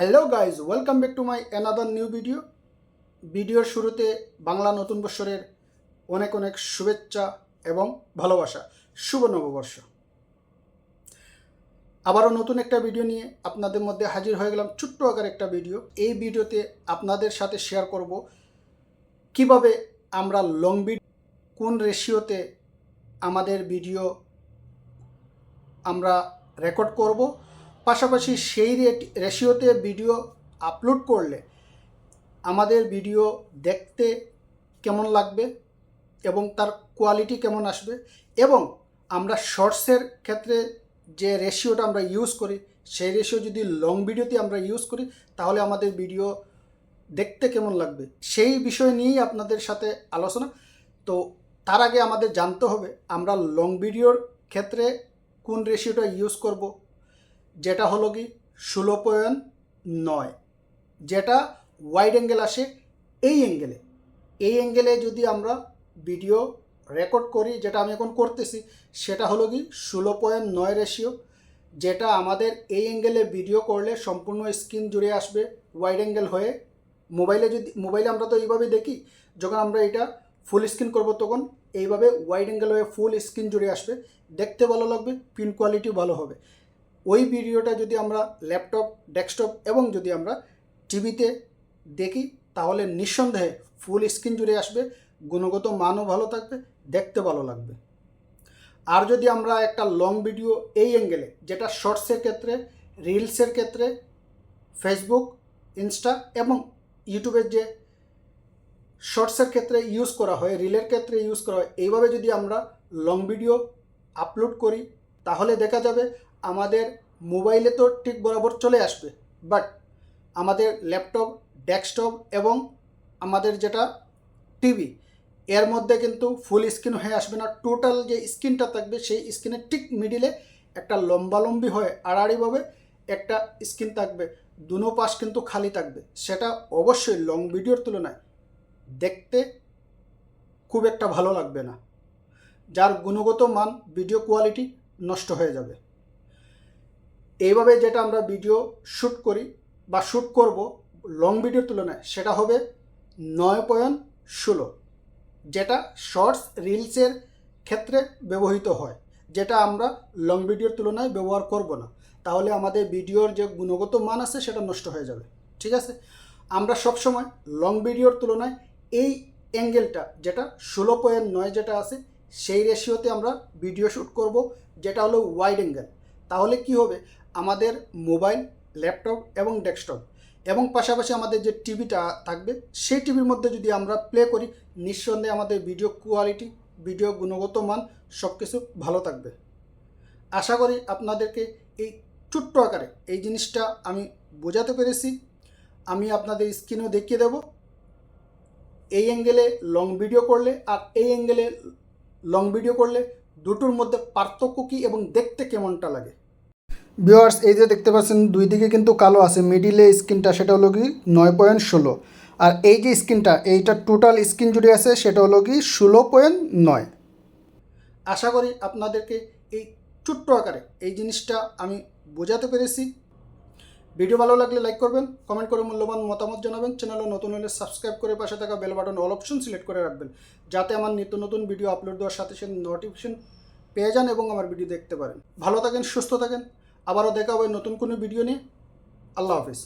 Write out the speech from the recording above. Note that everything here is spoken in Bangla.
Hello guys, welcome back to my another new ভিডিওর শুরুতে বাংলা নতুন বৎসরের অনেক অনেক শুভেচ্ছা এবং ভালোবাসা। শুভ নববর্ষ। আবারও নতুন একটা ভিডিও নিয়ে আপনাদের মধ্যে হাজির হয়ে গেলাম। ছোট্ট আকার একটা ভিডিও। এই ভিডিওতে আপনাদের সাথে শেয়ার করব কিভাবে আমরা লং ভিডিও কোন রেশিওতে আমাদের ভিডিও আমরা রেকর্ড করব, পাশাপাশি সেই রেশিওতে ভিডিও আপলোড করলে আমাদের ভিডিও দেখতে কেমন লাগবে এবং তার কোয়ালিটি কেমন আসবে, এবং আমরা শর্টসের ক্ষেত্রে যে রেশিওটা আমরা ইউজ করি সেই রেশিও যদি লং ভিডিওতে আমরা ইউজ করি তাহলে আমাদের ভিডিও দেখতে কেমন লাগবে সেই বিষয় নিয়েই আপনাদের সাথে আলোচনা। তো তার আগে আমাদের জানতে হবে আমরা লং ভিডিওর ক্ষেত্রে কোন রেশিওটা ইউজ করব, যেটা হলো কি 16.9, যেটা ওয়াইড অ্যাঙ্গেল আসে এই অ্যাঙ্গেলে যদি আমরা ভিডিও রেকর্ড করি, যেটা আমি এখন করতেছি, সেটা হলো কি 16.9 রেশিও, যেটা আমাদের এই অ্যাঙ্গেলে ভিডিও করলে সম্পূর্ণ স্ক্রিন জুড়ে আসবে ওয়াইড অ্যাঙ্গেল হয়ে। মোবাইলে আমরা তো এইভাবে দেখি, যখন আমরা এটা ফুল স্ক্রিন করব তখন এইভাবে ওয়াইড অ্যাঙ্গেল হয়ে ফুল স্ক্রিন জুড়ে আসবে, দেখতে ভালো লাগবে, প্রিন্ট কোয়ালিটিও ভালো হবে। ওই ভিডিওটা যদি আমরা ল্যাপটপ, ডেস্কটপ এবং যদি আমরা টিভিতে দেখি তাহলে নিঃসন্দেহে ফুল স্ক্রিন জুড়ে আসবে, গুণগত মানও ভালো থাকবে, দেখতে ভালো লাগবে। আর যদি আমরা একটা লং ভিডিও এই অ্যাঙ্গেলে, যেটা শর্টসের ক্ষেত্রে, রিলসের ক্ষেত্রে, ফেসবুক, ইনস্টা এবং ইউটিউবের যে শর্টসের ক্ষেত্রে ইউজ করা হয়, রিলের ক্ষেত্রে ইউজ করা হয়, এইভাবে যদি আমরা লং ভিডিও আপলোড করি তাহলে দেখা যাবে আমাদের মোবাইলে তো ঠিক বরাবর চলে আসবে, বাট আমাদের ল্যাপটপ, ডেস্কটপ এবং আমাদের যেটা টিভি, এর মধ্যে কিন্তু ফুল স্ক্রিন হয়ে আসবে না। টোটাল যে স্ক্রিনটা থাকবে সেই স্ক্রিনের ঠিক মিডিলে একটা লম্বালম্বি হয়ে আড়াআড়িভাবে একটা স্ক্রিন থাকবে, দুনো পাশ কিন্তু খালি থাকবে। সেটা অবশ্যই লং ভিডিওর তুলনায় দেখতে খুব একটা ভালো লাগবে না, যার গুণগত মান, ভিডিও কোয়ালিটি নষ্ট হয়ে যাবে। এইভাবে যেটা আমরা ভিডিও শ্যুট করি বা শ্যুট করব লং ভিডিওর তুলনায়, সেটা হবে 9.16, যেটা শর্টস, রিলসের ক্ষেত্রে ব্যবহৃত হয়, যেটা আমরা লং ভিডিওর তুলনায় ব্যবহার করব না। তাহলে আমাদের ভিডিওর যে গুণগত মান আছে সেটা নষ্ট হয়ে যাবে। ঠিক আছে, আমরা সবসময় লং ভিডিওর তুলনায় এই অ্যাঙ্গেলটা, যেটা 16.9 যেটা আছে, সেই রেশিওতে আমরা ভিডিও শ্যুট করব, যেটা হলো ওয়াইড অ্যাঙ্গেল। তাহলে কি হবে, আমাদের মোবাইল, ল্যাপটপ এবং ডেস্কটপ এবং পাশাপাশি আমাদের যে টিভিটা থাকবে সেই টিভির মধ্যে যদি আমরা প্লে করি, নিঃসন্দেহে আমাদের ভিডিও কোয়ালিটি, ভিডিও গুণগত মান সব কিছু ভালো থাকবে। আশা করি আপনাদেরকে এই ছোট্ট আকারে এই জিনিসটা আমি বোঝাতে পেরেছি। আমি আপনাদের স্ক্রিনেও দেখিয়ে দেব এই অ্যাঙ্গেলে লং ভিডিও করলে আর এই অ্যাঙ্গেলে লং ভিডিও করলে দুটোর মধ্যে পার্থক্য কী এবং দেখতে কেমনটা লাগে। ভিউয়ার্স, এই যে দেখতে পাচ্ছেন দুই দিকে কিন্তু কালো আছে, মিডিলে স্ক্রিনটা সেটা হলো কি 9.16, আর এই যে স্ক্রিনটা, এইটা টোটাল স্ক্রিন জুড়ে আছে সেটা হলো কি 16.9। আশা করি আপনাদেরকে এই ছোট্ট আকারে এই জিনিসটা আমি বোঝাতে পেরেছি। ভিডিও ভালো লাগলে লাইক করবেন, কমেন্ট করে মূল্যবান মতামত জানাবেন, চ্যানেলে নতুন হলে সাবস্ক্রাইব করে পাশে থাকা bell button all option select করে রাখবেন, যাতে আমার নিত্য নতুন ভিডিও আপলোড দেওয়ার সাথে সাথে নোটিফিকেশন পেয়ে যান এবং আমার ভিডিও দেখতে পারেন। ভালো থাকেন, সুস্থ থাকেন, আবারও দেখা হবে নতুন কোনো ভিডিও নিয়ে। আল্লাহ হাফিজ।